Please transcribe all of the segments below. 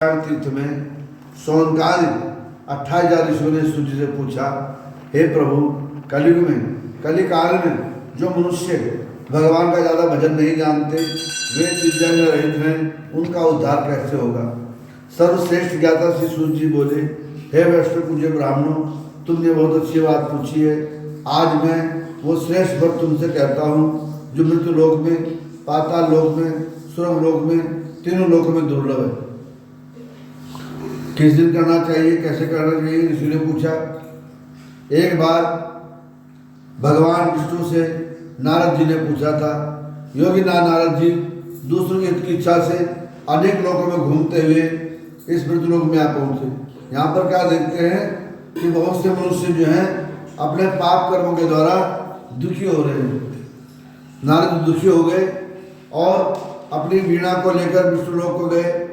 तीर्थ में सोनकाल 28,000 ऋषियों ने सूर्य से पूछा, हे प्रभु, कलयुग में कलिकाल में जो मनुष्य भगवान का ज़्यादा भजन नहीं जानते, वे विद्या में रहित हैं, उनका उद्धार कैसे होगा। सर्वश्रेष्ठ ज्ञाता श्री सूर्य जी बोले, हे वैष्णव पूज्य ब्राह्मणों, तुमने बहुत अच्छी बात पूछी है। आज मैं वो श्रेष्ठ व्रत तुमसे कहता हूँ जो मृत्यु लोक में, पाताल लोक में, सुरग लोक में, तीनों लोकों में दुर्लभ है। किस दिन करना चाहिए, कैसे करना चाहिए, ऋषि ने पूछा। एक बार भगवान विष्णु से नारद जी ने पूछा था। योगी नारद जी दूसरों के हित की इच्छा से अनेक लोकों में घूमते हुए इस मृत्युलोक में आ पहुंचे। यहाँ पर क्या देखते हैं कि बहुत से मनुष्य जो हैं अपने पाप कर्मों के द्वारा दुखी हो रहे हैं। नारद दुखी हो गए और अपनी वीणा को लेकर विष्णुलोक को गए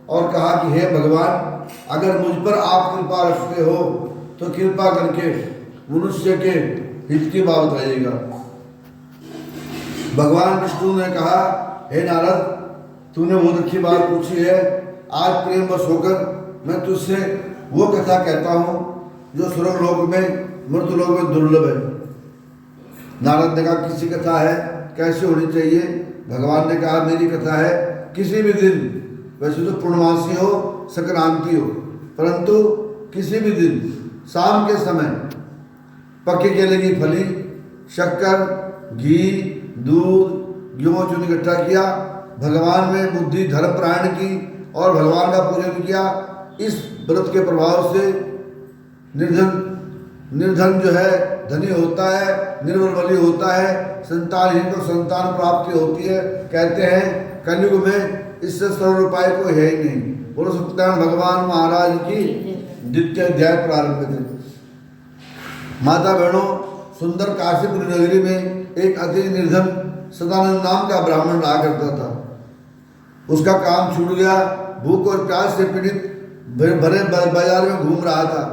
और कहा कि हे भगवान, अगर मुझ पर आप कृपा रखते हो तो कृपा करके मनुष्य के हित की बात बताइएगा। भगवान विष्णु ने कहा, हे नारद, तूने बहुत अच्छी बात पूछी है। आज प्रेम वश होकर मैं तुझसे वो कथा कहता हूँ जो स्वर्ग लोक में, मृत्यु लोक में दुर्लभ है। नारद ने कहा, किसी कथा है, कैसे होनी चाहिए। भगवान ने कहा, मेरी कथा है किसी भी दिन, वैसे तो पूर्णमासी हो, संक्रांति हो, परंतु किसी भी दिन शाम के समय पक्के केले की फली, शक्कर, घी, दूध, गेहूं चून इकट्ठा किया, भगवान में बुद्धि धर्म प्राण की और भगवान का पूजन किया। इस व्रत के प्रभाव से निर्धन जो है धनी होता है, निर्बल बली होता है, संतानहीन को संतान प्राप्ति होती है। कहते हैं कलयुग में इससे सरल उपाय कोई है ही नहीं। बोलो सत्यनारायण भगवान महाराज की द्वितीय अध्याय प्रारंभ थे। माता बहनों, सुंदर काशीपुर नगरी में एक अति निर्धन सदानंद नाम का ब्राह्मण रहा करता था। उसका काम छूट गया, भूख और प्यास से पीड़ित भरे बाजार में घूम रहा था।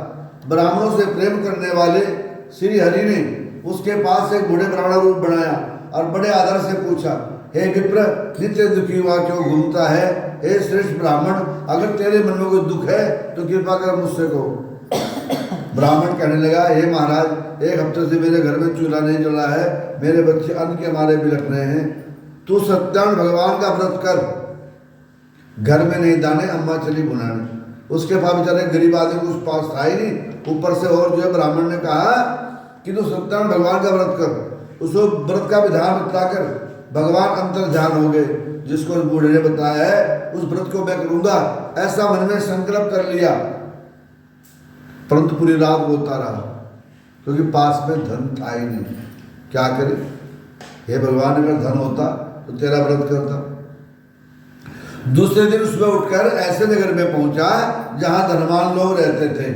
ब्राह्मणों से प्रेम करने वाले श्री हरि ने उसके पास एक बूढ़े ब्राह्मण रूप बनाया और बड़े आदर से पूछा, हे विप्र, नित्य दुखी हुआ क्यों घूमता है। हे श्रेष्ठ ब्राह्मण, अगर तेरे मन में कोई दुख है तो कृपा कर मुझसे कहो। ब्राह्मण कहने लगा, हे महाराज, एक हफ्ते से मेरे घर में चूल्हा नहीं जला है, मेरे बच्चे अन्न के मारे बिलख रहे हैं। तू सत्यनारायण भगवान का व्रत कर। घर में नहीं दाने, अम्मा चली बुनाने। उसके पास बेचारे गरीब आदमी कुछ पास था ही नहीं। ऊपर से और जो है ब्राह्मण ने कहा कि तू सत्यनारायण भगवान का व्रत कर। उसको व्रत का विधान बताकर भगवान अंतर ध्यान हो गए। जिसको उस बूढ़े ने बताया है उस व्रत को मैं करूंगा, ऐसा मन में संकल्प कर लिया। परंतु पूरी रात रोता रहा क्योंकि पास में धन था ही नहीं। क्या करे, हे भगवान, अगर धन होता तो तेरा व्रत करता। दूसरे दिन सुबह उठकर ऐसे नगर में पहुंचा जहां धनवान लोग रहते थे।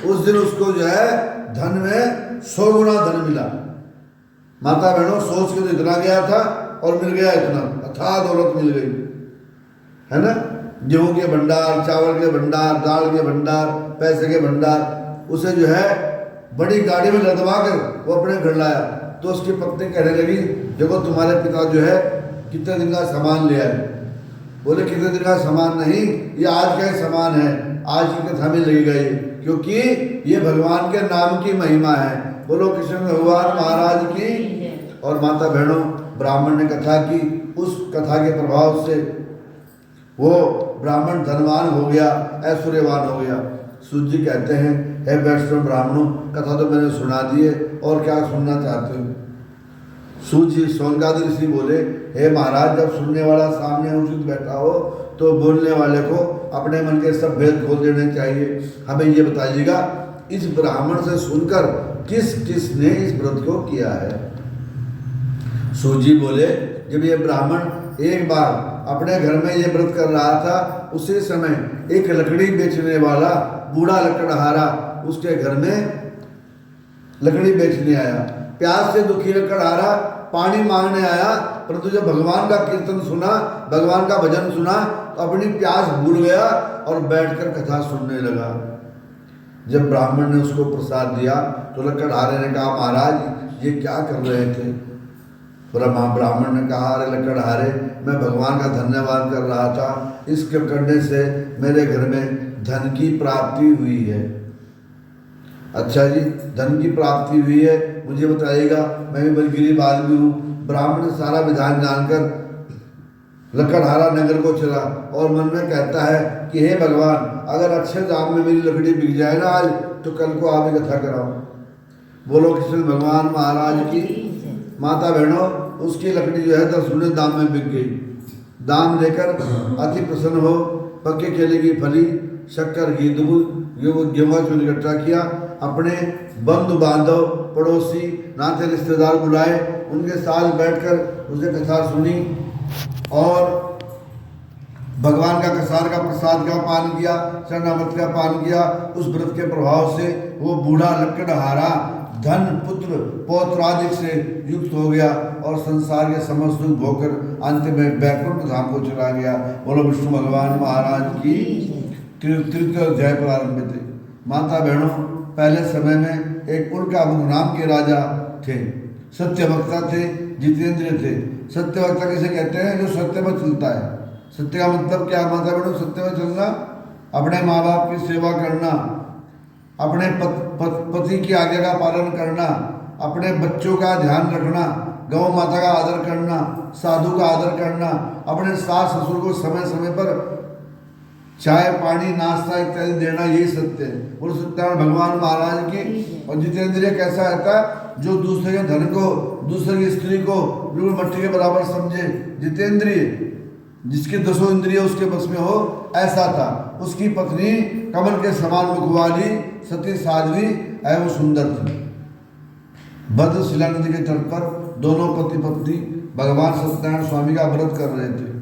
उस दिन उसको जो है धन में 100 गुना धन मिला। माता बहनों, सोच के तो इतना गया था और मिल गया इतना, अथाह दौलत मिल गई, है ना। गेहूं के भंडार, चावल के भंडार, दाल के भंडार, पैसे के भंडार। उसे जो है बड़ी गाड़ी में लदवा कर वो अपने घर लाया। तो उसकी पत्नी कहने लगी, देखो तुम्हारे पिता जो है कितने दिन का सामान ले आए। बोले, कितने दिन का सामान नहीं, ये आज का ही सामान है, आज की कथा में लगेगा ये, क्योंकि ये भगवान के नाम की महिमा है। बोलो कृष्ण भगवान महाराज की। और माता बहनों, ब्राह्मण ने कथा की, उस कथा के प्रभाव से वो ब्राह्मण धनवान हो गया, ऐश्वर्यवान हो गया। सूर्य जी कहते हैं, हे वैष्णव ब्राह्मणों, कथा तो मैंने सुना दी है, और क्या सुनना चाहते हो। सूर्य सोनकाद ऋषि बोले, हे महाराज, जब सुनने वाला सामने उचित बैठा हो तो बोलने वाले को अपने मन के सब भेद खोल देने चाहिए। हमें ये बताइएगा, इस ब्राह्मण से सुनकर किस किस ने इस व्रत को किया है। सूजी बोले, जब ये ब्राह्मण एक बार अपने घर में ये व्रत कर रहा था, उसी समय एक लकड़ी बेचने वाला बूढ़ा लकड़हारा उसके घर में लकड़ी बेचने आया। प्यास से दुखी लकड़हारा पानी मांगने आया, परंतु जब भगवान का कीर्तन सुना, भगवान का भजन सुना, तो अपनी प्यास भूल गया और बैठकर कथा सुनने लगा। जब ब्राह्मण ने उसको प्रसाद दिया तो लकड़हारे ने कहा, महाराज, ये क्या कर रहे थे। ब्राह्मण ने कहा, अरे लकड़हारे, मैं भगवान का धन्यवाद कर रहा था, इसके करने से मेरे घर में धन की प्राप्ति हुई है। अच्छा जी, धन की प्राप्ति हुई है, मुझे बताइएगा, मैं भी बड़ी गरीब आदमी हूँ। ब्राह्मण सारा विधान जानकर लकड़हारा नगर को चला और मन में कहता है कि हे भगवान, अगर अच्छे दाम में मेरी लकड़ी बिक जाए ना आज, तो कल को आप कथा कराओ। बोलो कृष्ण भगवान महाराज की। माता बहनों, उसकी लकड़ी जो है 10 गुने दाम में बिक गई। दाम लेकर अति प्रसन्न हो पक्के केले की फली, शक्कर, घी, दूध, गेहूं चून इकट्ठा किया। अपने बंधु बांधव, पड़ोसी, नाते रिश्तेदार बुलाए, उनके साथ बैठकर उसे कथा सुनी और भगवान का कसार का प्रसाद का पान किया, चरणामृत का पान किया। उस व्रत के प्रभाव से वो बूढ़ा लकड़हारा धन, पुत्र, पौत्रादिक से युक्त हो गया और संसार के समस्त सुख भोकर अंत में बैकुंठ धाम को चला गया। बोलो विष्णु भगवान महाराज की। तृतीय अध्याय प्रारंभ थे। माता बहनों, पहले समय में एक उल्कामुख नाम के राजा थे। सत्यवक्ता थे, जितेंद्रिय थे। सत्यवक्ता किसे कहते हैं? जो सत्य में चलता है। सत्य का मतलब क्या माता बहनों? सत्य में चलना, अपने माँ बाप की सेवा करना, अपने पति की आज्ञा का पालन करना, अपने बच्चों का ध्यान रखना, गौ माता का आदर करना, साधु का आदर करना, अपने सास ससुर को समय समय पर चाय, पानी, नाश्ता इत्यादि देना, यही सत्य है। और सत्यनारायण भगवान महाराज की। और जितेंद्रिय कैसा रहता है? जो दूसरे के धन को, दूसरे की स्त्री को बिल्कुल मट्टी के बराबर समझे। जितेंद्रिय, जिसके 10 इंद्रिय उसके बस में हो, ऐसा था। उसकी पत्नी कमल के समान मुख वाली सती साध्वी एवं सुंदर थी। भद्रशिला नदी के तट पर दोनों पति पत्नी भगवान सत्यनारायण स्वामी का व्रत कर रहे थे।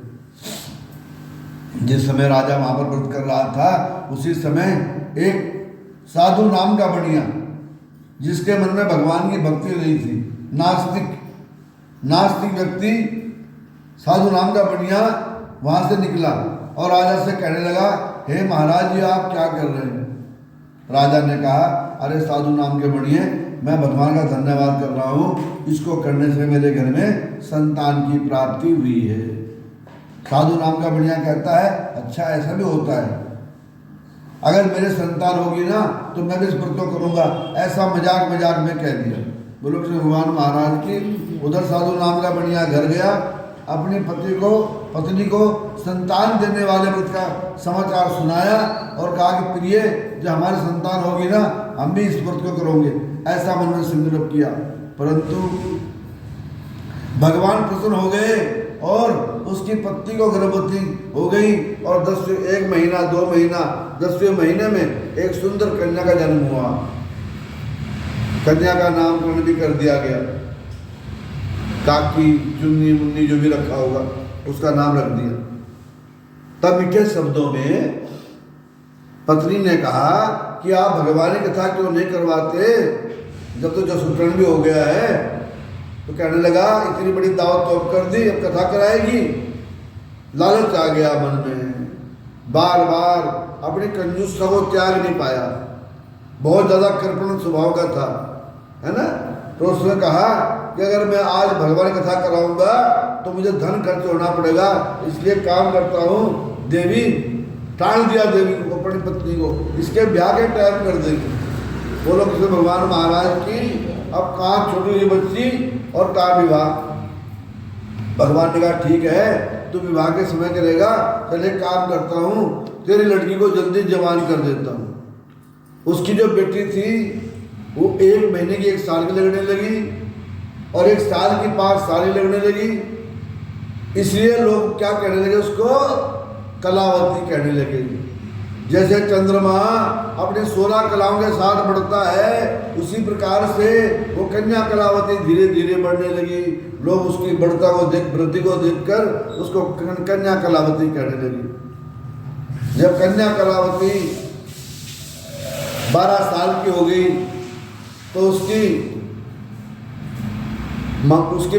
जिस समय राजा वहां पर व्रत कर रहा था, उसी समय एक साधु नाम का बढ़िया, जिसके मन में भगवान की भक्ति नहीं थी, नास्तिक व्यक्ति, साधु नाम का बढ़िया वहां से निकला और राजा से कहने लगा, हे महाराज जी, आप क्या कर रहे हैं? राजा ने कहा, अरे साधु नाम के बढ़िया, मैं भगवान का धन्यवाद कर रहा हूँ, इसको करने से मेरे घर में संतान की प्राप्ति हुई है। साधु नाम का बढ़िया कहता है, अच्छा ऐसा भी होता है, अगर मेरे संतान होगी ना तो मैं भी इस व्रत को करूँगा। ऐसा मजाक में कह दिया। बोलो कृष्ण भगवान महाराज की। उधर साधु नाम का बढ़िया घर गया, अपने पत्नी को संतान देने वाले व्रत का समाचार सुनाया और कहा कि प्रिय, जब हमारी संतान होगी ना, हम भी इस व्रत को करोगे। ऐसा मन में संकल्प किया। परंतु भगवान प्रसन्न हो गए और उसकी पत्नी को गर्भवती हो गई और 1 महीना 2 महीना 10वें महीने में एक सुंदर कन्या का जन्म हुआ। कन्या का नामकरण भी कर दिया गया। काकी, चुन्नी मुन्नी जो भी रखा होगा उसका नाम रख दिया। तब मीठे शब्दों में पत्नी ने कहा कि आप भगवान की कथा क्यों नहीं करवाते, जब तो जसुकरण भी हो गया है। तो कहने लगा, इतनी बड़ी दावत तो कर दी, अब कथा कराएगी। लालच आ गया मन में, बार बार अपनी कंजूसता को त्याग नहीं पाया। बहुत ज़्यादा कृपण स्वभाव का था, है ना। तो उसने कहा कि अगर मैं आज भगवान की कथा कराऊंगा तो मुझे धन खर्च होना पड़ेगा, इसलिए काम करता हूँ। देवी टाल दिया, देवी को, अपनी पत्नी को, इसके ब्याह के टाइम कर देगी। बोलो कृष्ण भगवान महाराज की। अब कहाँ छोटी हुई बच्ची और कहाँ विवाह। भगवान ने कहा, ठीक है, तू विवाह के समय करेगा, चले काम करता हूँ, तेरी लड़की को जल्दी जवान कर देता हूँ। उसकी जो बेटी थी वो 1 महीने की 1 साल की लगने लगी और 1 साल की 5 साल की लगने लगी। इसलिए लोग क्या कहने लगे, उसको कलावती कहने लगे। जैसे चंद्रमा अपने 16 कलाओं के साथ बढ़ता है, उसी प्रकार से वो कन्या कलावती धीरे धीरे बढ़ने लगी। लोग उसकी वृद्धि को देखकर उसको कन्या कलावती कहने लगी। जब कन्या कलावती 12 साल की हो गई तो उसकी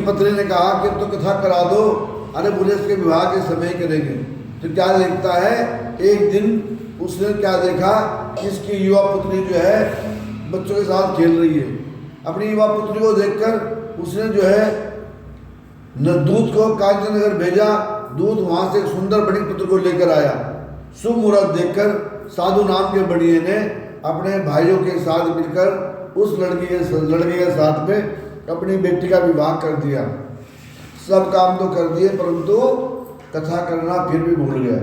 पत्नी ने कहा कि तो कथा करा दो। अरे बोले, इसके विवाह के समय करेंगे। तो क्या देखता है, एक दिन उसने क्या देखा, इसकी युवा पुत्री जो है बच्चों के साथ खेल रही है। अपनी युवा पुत्री को देखकर उसने जो है न दूत को कांचन नगर भेजा। दूत वहां से एक सुंदर बड़ी पुत्र को लेकर आया। शुभ मुहूर्त देखकर साधु नाम के बढ़िए ने अपने भाइयों के साथ मिलकर उस लड़के के साथ में अपनी बेटी का विवाह कर दिया। सब काम तो कर दिए, परंतु कथा करना फिर भी भूल गया।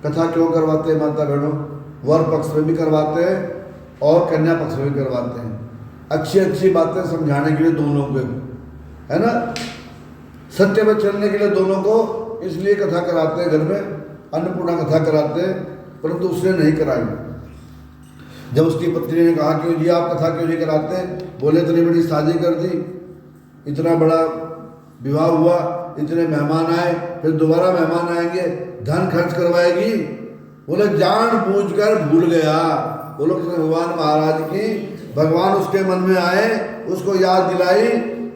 कथा क्यों करवाते हैं माता बहनों? वर पक्ष में भी करवाते हैं और कन्या पक्ष में भी करवाते हैं। अच्छी अच्छी बातें समझाने के लिए दोनों को, है ना, सत्य में चलने के लिए दोनों को इसलिए कथा कराते हैं। घर में अन्नपूर्णा कथा कराते हैं, परंतु उसने नहीं कराई। जब उसकी पत्नी ने कहा कि जी आप कथा क्यों नहीं कराते? बोले इतनी बड़ी शादी कर दी, इतना बड़ा विवाह हुआ, इतने मेहमान आए, फिर दोबारा मेहमान आएंगे, धन खर्च करवाएगी। बोले जान बूझकर भूल गया। बोलो कृष्ण भगवान महाराज की, भगवान उसके मन में आए, उसको याद दिलाई,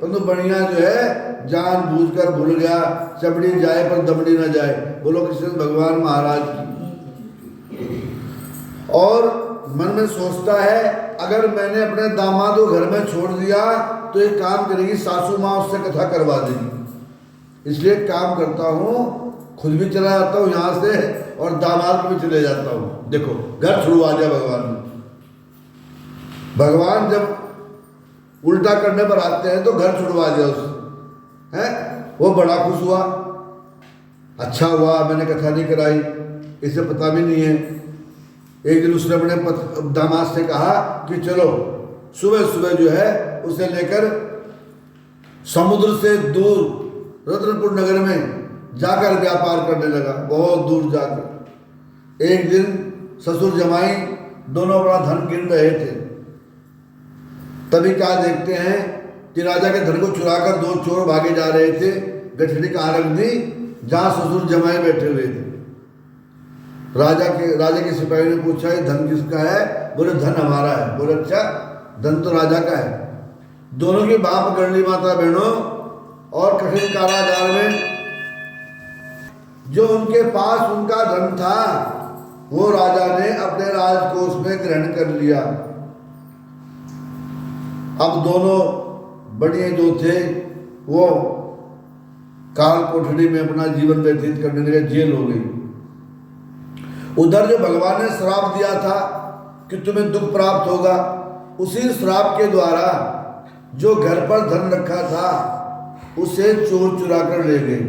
परंतु बढ़िया जो है जान बूझकर भूल गया। चबड़ी जाए पर दबड़ी न जाए। बोलो कृष्ण भगवान महाराज की। और मन में सोचता है अगर मैंने अपने दामाद को घर में छोड़ दिया तो एक काम करेगी सासू माँ, उससे कथा करवा देगी। इसलिए काम करता हूँ, खुद भी चला जाता हूँ यहाँ से और दामाद को भी चले जाता हूँ। देखो घर छुड़वा दिया भगवान ने। भगवान जब उल्टा करने पर आते हैं तो घर छुड़वा दिया उससे, है। वो बड़ा खुश हुआ, अच्छा हुआ मैंने कथा नहीं कराई, इसे पता भी नहीं है। एक दिन उसने अपने दामाद से कहा कि चलो सुबह सुबह जो है उसे लेकर समुद्र से दूर रत्नपुर नगर में जाकर व्यापार करने लगा, बहुत दूर जाकर। एक दिन ससुर जमाई दोनों बड़ा धन गिन रहे थे। तभी क्या देखते हैं कि राजा के धन को चुराकर दो चोर भागे जा रहे थे। गठरी कहाँ रख दी? जहाँ ससुर जमाई बैठे हुए थे। राजा के सिपाही ने पूछा ये धन किसका है? बोले धन हमारा है। बोले अच्छा, धन तो राजा का है। दोनों की बाप पकड़ ली माता बहनों, और कठिन कारागार में जो उनके पास उनका धन था वो राजा ने अपने राजकोष में ग्रहण कर लिया। अब दोनों बढ़िया जो थे वो काल कोठरी में अपना जीवन व्यतीत करने लगे, जेल हो गई। उधर जो भगवान ने श्राप दिया था कि तुम्हें दुख प्राप्त होगा, उसी श्राप के द्वारा जो घर पर धन रखा था उसे चोर चुरा कर ले गए।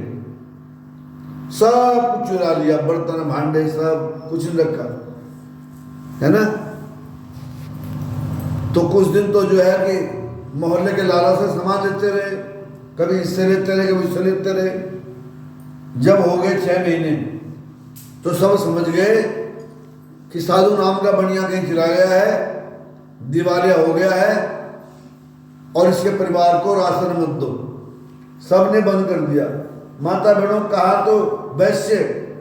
सब कुछ चुरा लिया, बर्तन भांडे सब कुछ नहीं रखा, है ना। तो कुछ दिन तो जो है कि मोहल्ले के लाला से सामान लेते रहे, कभी इससे लेते रहे, कभी इससे लेते रहे। जब हो गए 6 महीने तो सब समझ गए कि साधु नाम का बढ़िया कहीं चला गया है, दिवालिया हो गया है और इसके परिवार को राशन मत दो। सबने बंद कर दिया। माता बहनों, कहा तो वैश्य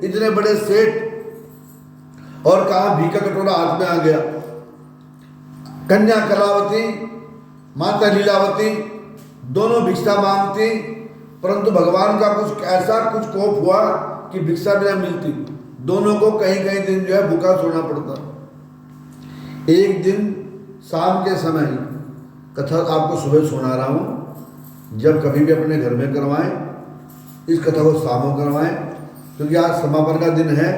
इतने बड़े सेठ और कहा भीखा कटोरा हाथ में आ गया। कन्या कलावती, माता लीलावती दोनों भिक्षा मांगती, परंतु भगवान का कुछ ऐसा कुछ कोप हुआ कि भिक्षा भी नहीं मिलती। दोनों को कहीं कहीं दिन जो है भूखा सोना पड़ता। एक दिन शाम के समय, कथा आपको सुबह सुना रहा हूँ, जब कभी भी अपने घर में करवाएं इस कथा को शाम को करवाएं, क्योंकि आज समापन का दिन है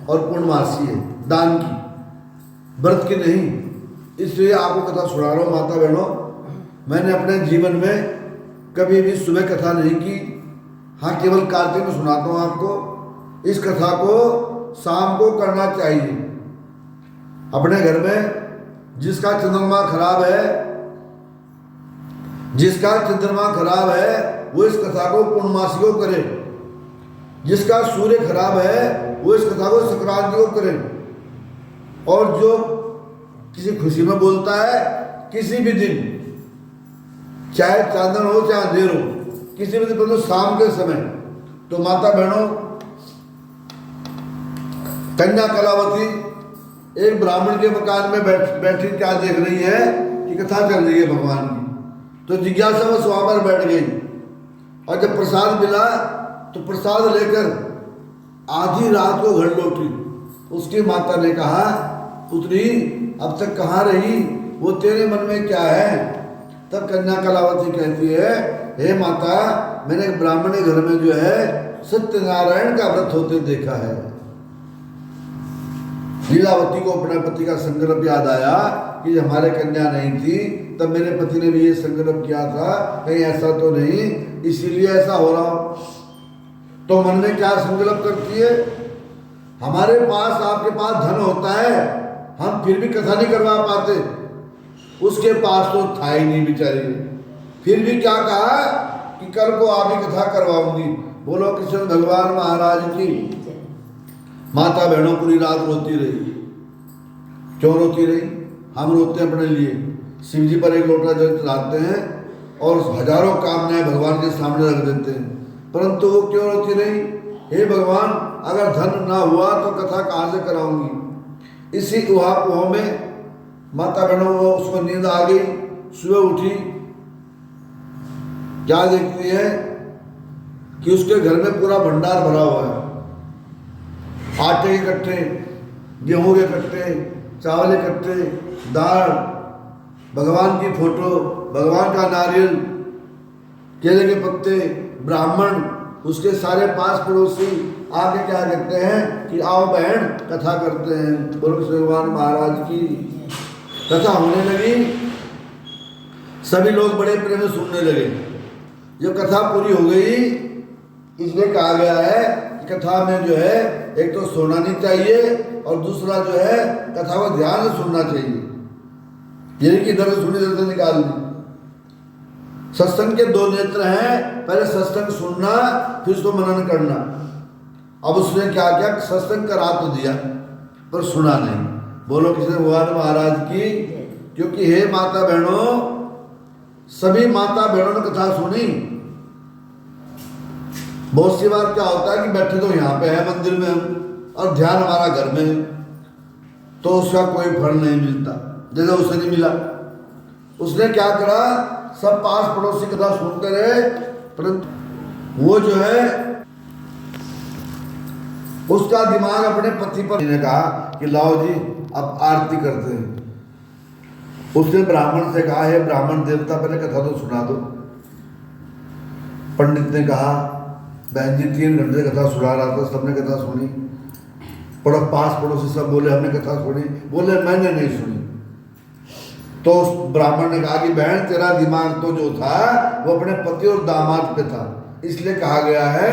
और पूर्णमासी है, दान की, व्रत की नहीं। इसलिए आपको कथा सुना रहा हूँ माता बहनों। मैंने अपने जीवन में कभी भी सुबह कथा नहीं की, हाँ केवल कार्तिक में सुनाता हूँ आपको। इस कथा को शाम को करना चाहिए। अपने घर में जिसका चंद्रमा खराब है, वो इस कथा को पूर्णमासी को करे। जिसका सूर्य खराब है वो इस कथा को संक्रांति को करे। और जो किसी खुशी में बोलता है, किसी भी दिन, चाहे चांदन हो चाहे अंधेर हो, किसी भी दिन, तो शाम के समय। तो माता बहनों, कन्या कलावती एक ब्राह्मण के मकान में बैठी क्या देख रही है कि कथा चल रही है भगवान की। तो जिज्ञासा में वहां पर बैठ गई और जब प्रसाद मिला तो प्रसाद लेकर आधी रात को घर लौटी। उसकी माता ने कहा, पुत्री अब तक कहाँ रही? वो तेरे मन में क्या है? तब कन्या कलावती कहती है, हे माता, मैंने एक ब्राह्मण के घर में जो है सत्यनारायण का व्रत होते देखा है। लीलावती को अपने पति का संकल्प याद आया कि हमारे कन्या नहीं थी, तब मेरे पति ने भी ये संकल्प किया था, कहीं ऐसा तो नहीं, इसीलिए ऐसा हो रहा हो। तो मन में क्या संकल्प करती है, हमारे पास, आपके पास धन होता है, हम फिर भी कथा नहीं करवा पाते, उसके पास तो था ही नहीं बेचारी। फिर भी क्या कहा कि कल को आप ही कथा करवाऊंगी। बोलो कृष्ण भगवान महाराज की। माता बहनों पूरी रात रोती रही। क्यों रोती रही? हम रोते अपने लिए। शिव जी पर एक लोटा जल चढ़ाते हैं और हजारों कामनाएं भगवान के सामने रख देते हैं, परंतु वो क्यों रोती रही? हे भगवान, अगर धन ना हुआ तो कथा कहाँ से कराऊंगी। इसी उहापोह में माता बहनों को उसको नींद आ गई। सुबह उठी, क्या देखती है कि उसके घर में पूरा भंडार भरा हुआ है। आटे के कट्टे, गेहूं के कट्टे, चावल के कट्टे, दाल, भगवान की फोटो, भगवान का नारियल, केले के पत्ते, ब्राह्मण, उसके सारे पास पड़ोसी आके क्या कहते हैं कि आओ बहन कथा करते हैं। बोलो भगवान महाराज की। कथा होने लगी, सभी लोग बड़े प्रेम से सुनने लगे। जब कथा पूरी हो गई, इसलिए कहा गया है कि कथा में जो है एक तो सोना नहीं चाहिए और दूसरा जो है कथा को ध्यान से सुनना चाहिए। यही कि इधर से सुनी इधर से निकाल दी। सत्संग के दो नेत्र हैं, पहले सत्संग सुनना, फिर उसको मनन करना। अब उसने क्या किया, सत्संग करा तो दिया पर सुना नहीं। बोलो किसी भगवान महाराज की। क्योंकि हे माता बहनों, सभी माता बहनों ने कथा सुनी। बहुत सी बार क्या होता है कि बैठे तो यहाँ पे है मंदिर में हम, और ध्यान हमारा घर में है, तो उसका कोई फल नहीं मिलता, जैसे उसे नहीं मिला। उसने क्या करा, सब पास पड़ोसी कथा सुनते रहे, परंतु वो जो है उसका दिमाग अपने पति पर ने कहा कि लाओ जी अब आरती करते हैं। उसने ब्राह्मण से कहा, है ब्राह्मण देवता, पहले कथा तो सुना दो। पंडित ने कहा, बहन जी 3 घंटे कथा सुना रहा था, सबने कथा सुनी। पास पड़ोसी सब बोले हमने कथा सुनी, बोले मैंने नहीं सुनी। तो उस ब्राह्मण ने कहा कि बहन तेरा दिमाग तो जो था वो अपने पति और दामाद पे था, इसलिए कहा गया है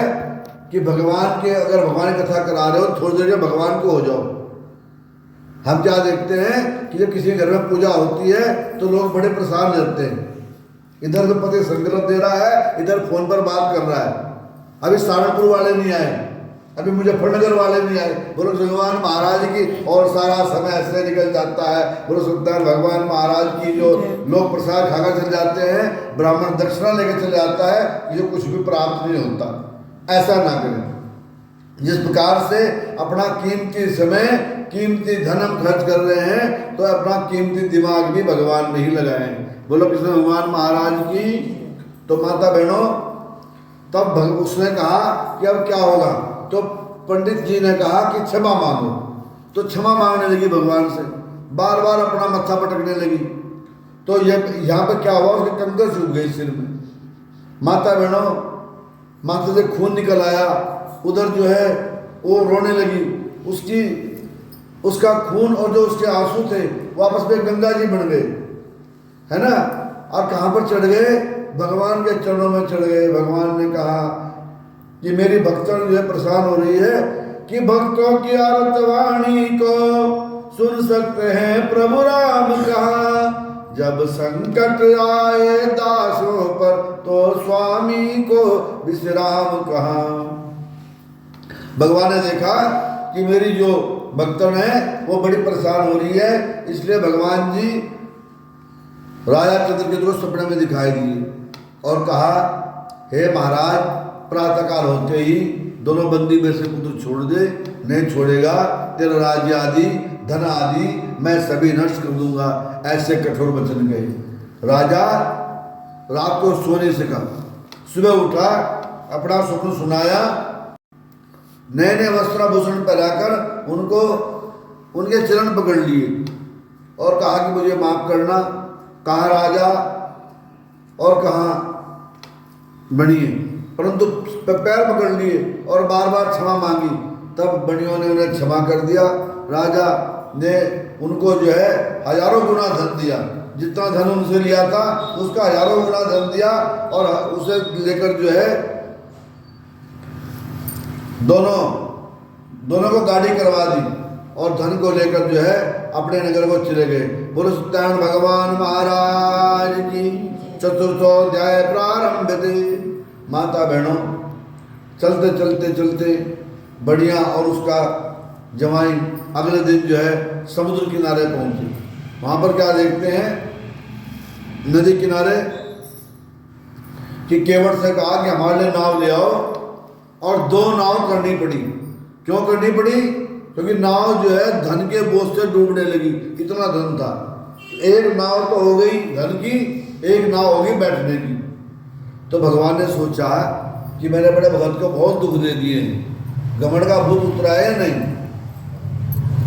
कि भगवान के, अगर भगवान की कथा करा रहे हो थोड़ी देर में भगवान को हो जाओ। हम क्या देखते हैं कि जब किसी घर में पूजा होती है तो लोग बड़े परेशान रहते हैं। इधर तो पति संकल्प दे रहा है, इधर फोन पर बात कर रहा है। अभी सहारनपुर वाले नहीं आए, अभी मुजफ्फरनगर वाले नहीं आए। बोलो भगवान महाराज की। और सारा समय ऐसे निकल जाता है। बोलो सत्यनारायण भगवान महाराज की। जो लोग प्रसाद खाकर चले जाते हैं, ब्राह्मण दक्षिणा लेकर चले जाता है, जो कुछ भी प्राप्त नहीं होता। ऐसा ना करें। जिस प्रकार से अपना कीमती समय, कीमती धन हम खर्च कर रहे हैं, तो अपना कीमती दिमाग भी भगवान में ही लगाएं। बोलो कृष्ण भगवान महाराज की। तो माता बहनों, तब उसने कहा कि अब क्या होगा। तो पंडित जी ने कहा कि क्षमा मांगो। तो क्षमा मांगने लगी भगवान से, बार बार अपना मत्था पटकने लगी। तो ये यहाँ पे क्या हुआ, उसके कंधे सूख गई सिर में। माता बहनों, माथे से खून निकल आया, उधर जो है वो रोने लगी। उसका खून और जो उसके आंसू थे वो आपस में गंगा जी बन गए, है ना। और कहाँ पर चढ़ गए, भगवान के चरणों में चढ़ गए। भगवान ने कहा कि मेरी भक्तन जो है परेशान हो रही है कि भक्तों की आरतवाणी को सुन सकते हैं प्रभु राम कहा। जब संकट आए दासों पर तो स्वामी को विश्राम कहा। भगवान ने देखा कि मेरी जो भक्तन है वो बड़ी परेशान हो रही है, इसलिए भगवान जी राजा चित्रकेतु को सपने में दिखाई दिए और कहा, हे महाराज, प्रातःकाल होते ही दोनों बंदी में से पुत्र छोड़ दे, नहीं छोड़ेगा तेरा राज्य आदि धन आदि मैं सभी नष्ट कर दूंगा। ऐसे कठोर वचन कहे। राजा रात को सो नहीं सका, सुबह उठा, अपना स्वप्न सुनाया, नए नए वस्त्राभूषण पहनाकर उनको उनके चरण पकड़ लिए और कहा कि मुझे माफ करना। कहा राजा और कहाँ बनिए, परंतु पैर पकड़ लिए और बार बार क्षमा मांगी। तब बनियों ने उन्हें क्षमा कर दिया। राजा ने उनको जो है हजारों गुना धन दिया, जितना धन उनसे लिया था उसका हजारों गुना धन दिया, और उसे लेकर जो है दोनों को गाड़ी करवा दी और धन को लेकर जो है अपने नगर को चले गए। बोलो सत्यनारायण भगवान महाराज की। चतुर्थोध्याय प्रारंभ थे। माता बहनों, चलते चलते चलते बढ़िया और उसका जमाई अगले दिन जो है समुद्र किनारे पहुंचे। वहां पर क्या देखते हैं, नदी किनारे कि केवट से कहा कि हमारे लिए नाव ले आओ, और 2 नाव करनी पड़ी। क्यों करनी पड़ी? क्योंकि नाव जो है धन के बोझ से डूबने लगी, इतना धन था। एक नाव तो हो गई धन की, एक नाव होगी बैठने की। तो भगवान ने सोचा कि मैंने बड़े भगत को बहुत दुख दे दिए हैं, घमंड का भूत उतरा है नहीं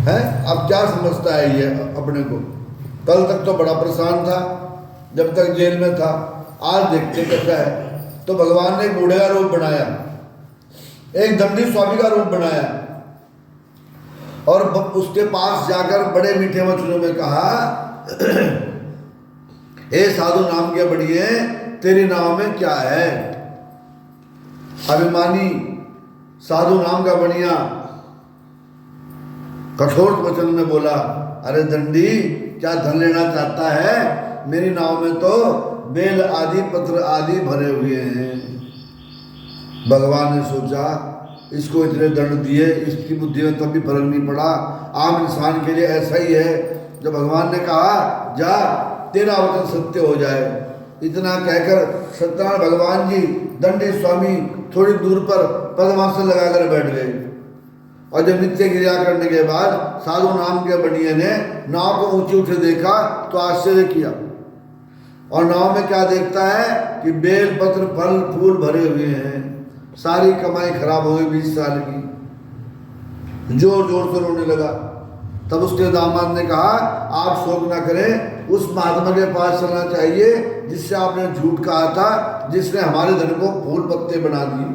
है, अब क्या समझता है ये अपने को। कल तक तो बड़ा परेशान था जब तक जेल में था, आज देखते कैसा है। तो भगवान ने एक बूढ़े का रूप बनाया, एक दंडी स्वामी का रूप बनाया, और उसके पास जाकर बड़े मीठे वचनों में कहा, हे साधु नाम के बढ़िए, तेरी नाव में क्या है? अभिमानी साधु नाम का बढ़िया कठोर वचन में बोला, अरे दंडी, क्या धन लेना चाहता है? मेरी नाव में तो बेल आदि पत्र आदि भरे हुए हैं। भगवान ने सोचा इसको इतने दंड दिए, इसकी बुद्धि में तब भी फर्क नहीं पड़ा। आम इंसान के लिए ऐसा ही है। जब भगवान ने कहा जा तेरा वचन सत्य हो जाए, इतना कहकर सत्यनारायण भगवान जी दंडी स्वामी थोड़ी दूर पर पद्मासन लगाकर बैठ गए। और जब नित्य क्रिया करने के बाद साधु नाम के बढ़िया ने नाव को ऊंचे ऊंचे देखा तो आश्चर्य किया, और नाव में क्या देखता है कि बेल पत्र फल फूल भरे हुए हैं। सारी कमाई खराब हो गई 20 साल की। जोर जोर से रोने लगा। तब उसके दामाद ने कहा, आप शोक ना करें, उस महात्मा के पास चलना चाहिए जिससे आपने झूठ कहा था, जिसने हमारे धन को फूल पत्ते बना दिए।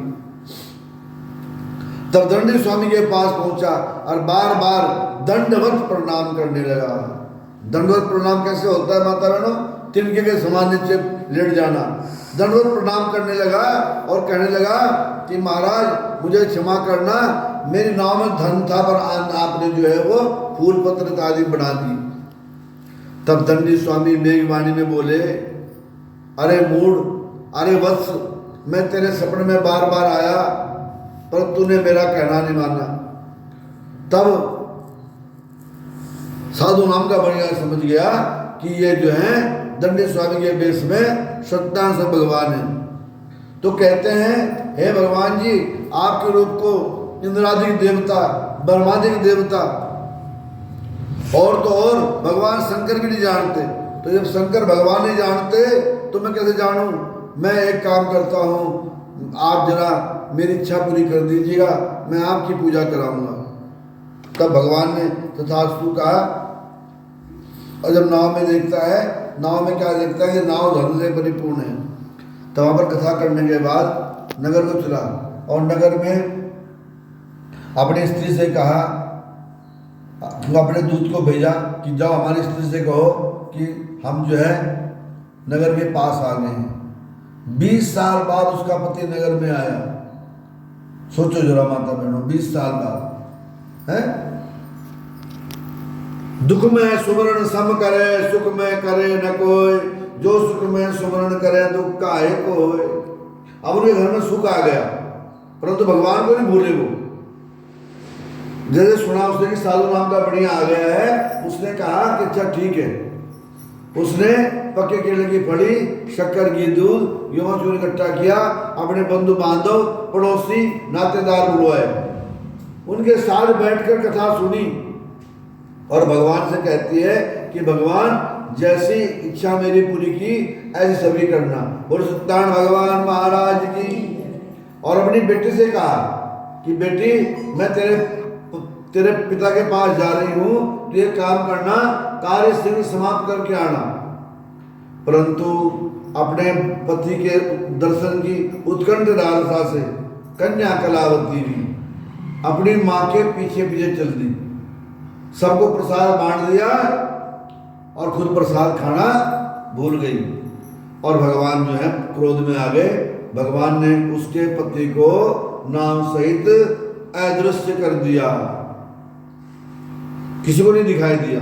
तब दंडी स्वामी के पास पहुंचा और बार बार दंडवत प्रणाम करने लगा। दंडवत प्रणाम कैसे होता है माता बहनों? तिनके के समान नीचे लेट जाना। दंडवत प्रणाम करने लगा और कहने लगा कि महाराज मुझे क्षमा करना, मेरी नाव में धन था पर आपने जो है वो फूल पत्र आदि बना दी। तब दंडी स्वामी मेघवाणी में बोले, अरे मूढ़, अरे वत्स, मैं तेरे सपने में बार बार आया पर तूने मेरा कहना नहीं माना। तब साधु नाम का बढ़िया समझ गया कि ये जो है दंडी स्वामी के वेश में सत्ता से भगवान है। तो कहते हैं, हे भगवान जी, आपके रूप को इंद्रादिक देवता, ब्रह्मादिक देवता और तो और भगवान शंकर भी नहीं जानते। तो जब शंकर भगवान नहीं जानते तो मैं कैसे जानूं? मैं एक काम करता हूं, आप जरा मेरी इच्छा पूरी कर दीजिएगा, मैं आपकी पूजा कराऊंगा। तब भगवान ने तथास्तु कहा। और जब नाव में देखता है, नाव में क्या देखता है कि नाव धन से परिपूर्ण है। तो वहाँ पर कथा करने के बाद नगर को चला और नगर में अपनी स्त्री से कहा, अपने दूत को भेजा कि जाओ हमारी स्त्री से कहो कि हम जो है नगर के पास आ गए हैं। 20 साल बाद उसका पति नगर में आया। सोचो जरा माता बहनों, 20 साल बाद है। दुख में सुमरण सम करे, सुख में करे न कोई, जो सुख में सुमरण करे दुख काहे कोय। अब उनके घर में सुख आ गया परंतु भगवान को नहीं भूले वो। जैसे सुना उसने कि साधु नाम का बढ़िया आ गया है, उसने कहा कि अच्छा ठीक है। उसने पक्के केले की फली, शक्कर की दूध, युवा चूर्ण इकट्ठा किया, अपने बंधु बांधव, पड़ोसी, नातेदार बुलवाए, उनके साथ बैठकर कथा सुनी और भगवान से कहती है कि भगवान जैसी इच्छा मेरी पूरी की ऐसी सभी करना। बोलो सत्यनारायण भगवान महाराज की। और अपनी बेटी से कहा कि बेटी मैं तेरे पिता के पास जा रही हूं, तो ये काम करना, कार्य शीघ्र समाप्त करके आना। परंतु अपने पति के दर्शन की उत्कंठ लालसा से कन्या कलावती भी अपनी माँ के पीछे पीछे चल दी। सबको प्रसाद बांट दिया और खुद प्रसाद खाना भूल गई। और भगवान जो है क्रोध में आ गए। भगवान ने उसके पति को नाम सहित अदृश्य कर दिया, किसी को नहीं दिखाई दिया।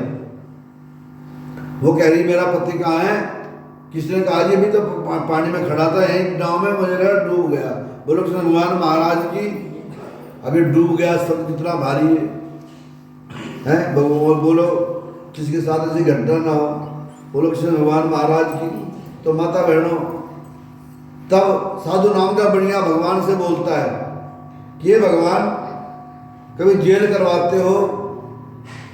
वो कह रही मेरा पति कहाँ है? किसने कहा ये भी तो पानी में खड़ा था, यहीं नाव में, मुझे लगा डूब गया। बोलो कृष्ण भगवान महाराज की अभी डूब गया, सब कितना भारी है भगवान। बोलो किसी के साथ ऐसी घटना ना हो। बोलो कृष्ण भगवान महाराज की। तो माता बहनों, तब साधु नाम का बढ़िया भगवान से बोलता है कि ये भगवान कभी जेल करवाते हो,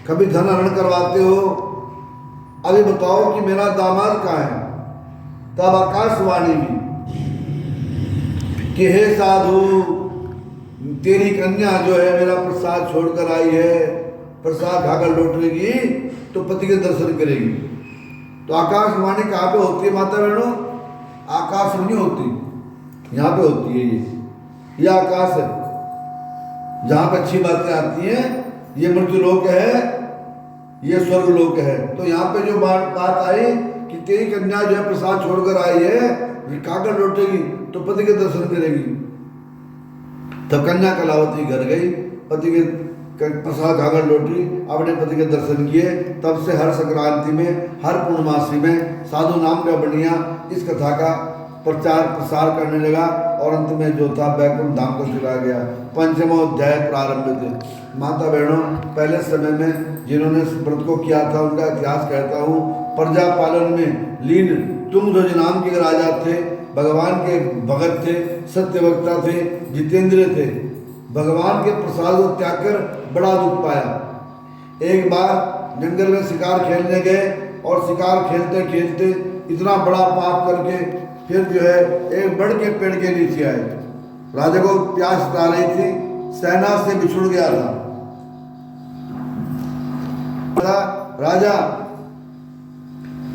कभी धन हरण करवाते हो, अभी बताओ कि मेरा दामाद कहाँ है। तब आकाशवाणी भी कि हे साधु, तेरी कन्या जो है मेरा प्रसाद छोड़कर आई है, प्रसाद खाकर लौटेगी तो पति के दर्शन करेगी। तो आकाशवाणी कहाँ पे होती है माता बहनों? आकाश में नहीं होती, यहाँ पे होती है। ये आकाश है जहाँ पे अच्छी बातें आती हैं। ये मृत्यु लोक है, ये स्वर्ग लोक है। तो यहाँ पे जो बात आई कि तेरी कन्या जो है प्रसाद छोड़कर आई है, खाकर लौटेगी तो पति के दर्शन करेगी। तब कन्या कलावती घर गई, पति के प्रसाद खाकर लौटी, अपने पति के दर्शन किए। तब से हर संक्रांति में, हर पूर्णमासी में साधु नाम का बढ़िया इस कथा का प्रचार प्रसार करने लगा और अंत में जो था बैकुंठ धाम को चला गया। 5वां अध्याय प्रारंभ थे। माता बहनों, पहले समय में जिन्होंने व्रत को किया था उनका इतिहास कहता हूँ। प्रजा पालन में लीन तुंगध्वज नाम के राजा थे, भगवान के भगत थे, सत्यवक्ता थे, जितेंद्र थे। भगवान के प्रसाद को त्याग कर बड़ा दुख पाया। एक बार जंगल में शिकार खेलने गए और शिकार खेलते खेलते इतना बड़ा पाप करके फिर जो है एक बड़ के पेड़ के नीचे आए। राजा को प्यास आ रही थी, सेना से बिछुड़ गया था राजा।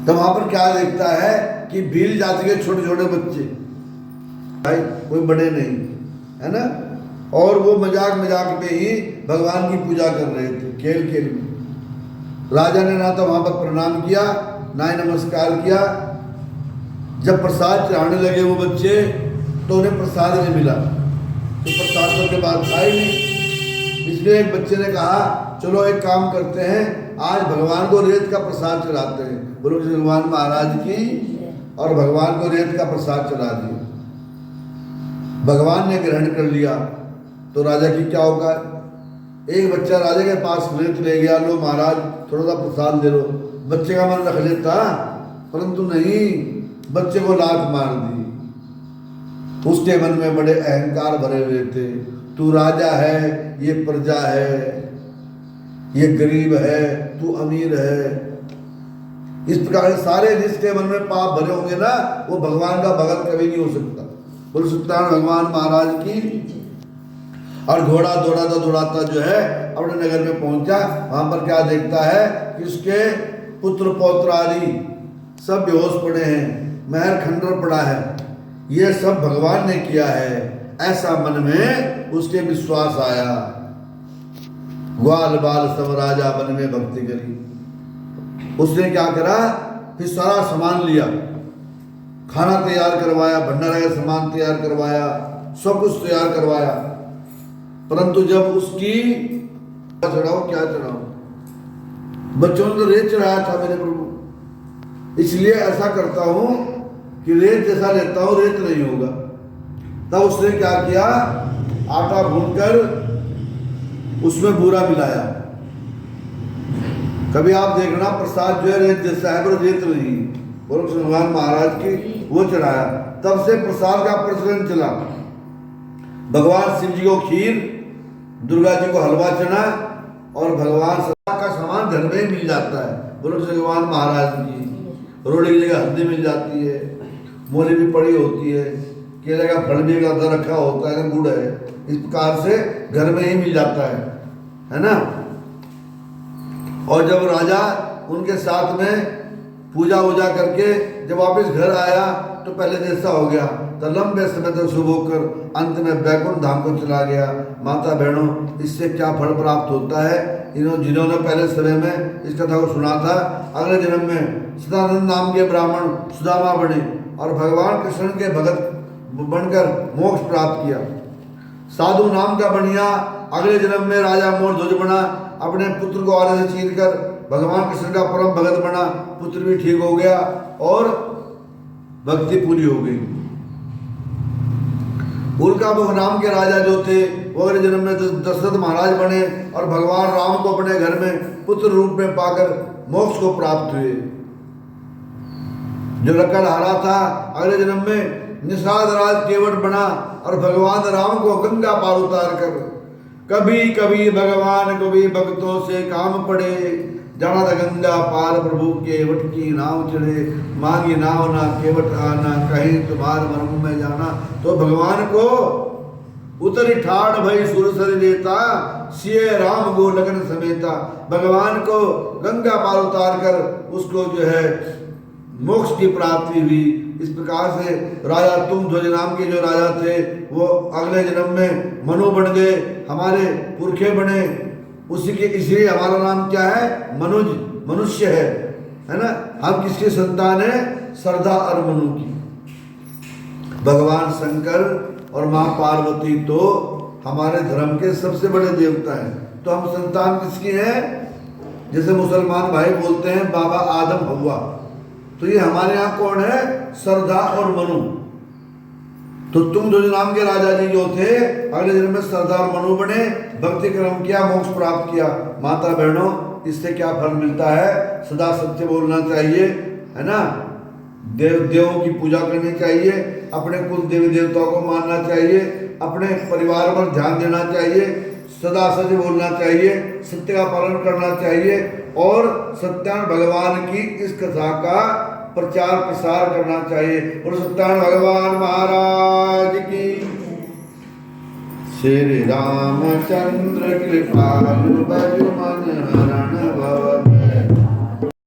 तो वहां पर क्या देखता है कि भील जाति के छोटे छोटे बच्चे, भाई कोई बड़े नहीं है ना, और वो मजाक मजाक में ही भगवान की पूजा कर रहे थे, खेल खेल में। राजा ने ना तो वहां पर प्रणाम किया, ना ही नमस्कार किया। जब प्रसाद चढ़ाने लगे वो बच्चे तो उन्हें प्रसाद नहीं मिला, तो प्रसाद करके बाद खाए नहीं। इसलिए एक बच्चे ने कहा चलो एक काम करते हैं, आज भगवान को रेत का प्रसाद चढ़ाते हैं। बोलो भगवान महाराज की। और भगवान को रेत का प्रसाद चढ़ा दिया। भगवान ने ग्रहण कर लिया तो राजा की क्या होगा? एक बच्चा राजा के पास रेत ले गया, लो महाराज थोड़ा सा प्रसाद दे लो। बच्चे का मन रख लेता, परंतु नहीं, बच्चे को लात मार दी। उसके मन में बड़े अहंकार भरे हुए थे। तू राजा है, ये प्रजा है, ये गरीब है, तू अमीर है। इस प्रकार सारे जिसके मन में पाप भरे होंगे ना, वो भगवान का भगत कभी नहीं हो सकता। बोल सत्यनारायण भगवान महाराज की। और घोड़ा दौड़ाता जो है अपने नगर में पहुंचा। वहां पर क्या देखता है कि उसके पुत्र पौत्र आदि सब बेहोश पड़े हैं, महल खंडर पड़ा है। ये सब भगवान ने किया है, ऐसा मन में उसके विश्वास आया। ग्वाल बाल सब राजा बन में भक्ति करी। उसने क्या करा, फिर सारा सामान लिया, खाना तैयार करवाया, भंडारा का सामान तैयार करवाया, सब कुछ तैयार करवाया। परंतु जब उसकी क्या चढ़ाओ, बच्चों ने तो रेत चढ़ाया था मेरे प्रभु, इसलिए ऐसा करता हूं कि रेत जैसा लेता हूं रेत नहीं होगा। तब उसने क्या किया, आटा भूनकर उसमें बूरा मिलाया। कभी आप देखना प्रसाद जो है रेत जैसा है पर रेत नहीं। बोलो भगवान महाराज की, वो चढ़ाया। तब से प्रसाद का प्रचलन चला। भगवान शिव जी को खीर, दुर्गा जी को हलवा चना और भगवान सदा का सामान घर में ही मिल जाता है। बोलो भगवान महाराज की। रोटी की जगह हल्दी मिल जाती है, मूली भी पड़ी होती है, केले का फल भी अदा रखा होता है, गुड़ है। इस प्रकार से घर में ही मिल जाता है ना। और जब राजा उनके साथ में पूजा वूजा करके जब वापस घर आया तो पहले जैसा हो गया, तो लंबे समय तक शुभ होकर अंत में बैकुंठ धाम को चला गया। माता बहनों, इससे क्या फल प्राप्त होता है? जिन्होंने पहले समय में इस कथा को सुना था, अगले जन्म में सदानंद नाम के ब्राह्मण सुदामा बने और भगवान कृष्ण के भगत बनकर मोक्ष प्राप्त किया। साधु नाम का बनिया अगले जन्म में राजा मोरध्वज बना, अपने पुत्र को आले से चीर कर भगवान कृष्ण का परम भगत बना, पुत्र भी ठीक हो गया और भक्ति पूरी हो गई। उल्कामुख नाम के राजा जो थे वो अगले जन्म में दशरथ महाराज बने और भगवान राम को अपने घर में पुत्र रूप में पाकर मोक्ष को प्राप्त हुए। जो लकड़हारा था अगले जन्म में निषाद राज केवट बना और भगवान राम को गंगा पार उतार कर कभी कभी भगवान को भी भक्तों से काम पड़े, जाना था गंगा पार प्रभु केवट की नाव चढ़े, मांगी नाव ना केवट आना, कहीं तुम्हार मर्म में जाना। तो भगवान को उतरी ठाड़ भई सुरसर लेता, सिए राम गो लगन समेता। भगवान को गंगा पार उतार कर उसको जो है मोक्ष की प्राप्ति हुई। इस प्रकार से राजा तुंगध्वज नाम के जो राजा थे वो अगले जन्म में मनु बन गए, हमारे पुरखे बने। उसी के इसलिए हमारा नाम क्या है? मनुज, मनुष्य है ना। हम किसके संतान है? सरदा और मनु की। भगवान शंकर और माँ पार्वती तो हमारे धर्म के सबसे बड़े देवता हैं। तो हम संतान किसकी हैं? जैसे मुसलमान भाई बोलते हैं बाबा आदम हव्वा, तो ये हमारे यहाँ कौन है? सरदा और मनु। तो तुंगध्वज नाम के राजा जी जो थे अगले जन्म में सरदार मनु बने, भक्ति कर्म किया, मोक्ष प्राप्त किया। माता बहनों, इससे क्या फल मिलता है? सदा सत्य बोलना चाहिए, है ना। देवों की पूजा करनी चाहिए, अपने कुल देवी देवताओं को मानना चाहिए, अपने परिवार पर ध्यान देना चाहिए, सदा सच बोलना चाहिए, सत्य का पालन करना चाहिए और सत्यान भगवान की इस कथा का प्रचार प्रसार करना चाहिए। और सत्यान भगवान महाराज की। श्री रामचंद्र कृपालु भज मन हरण भव।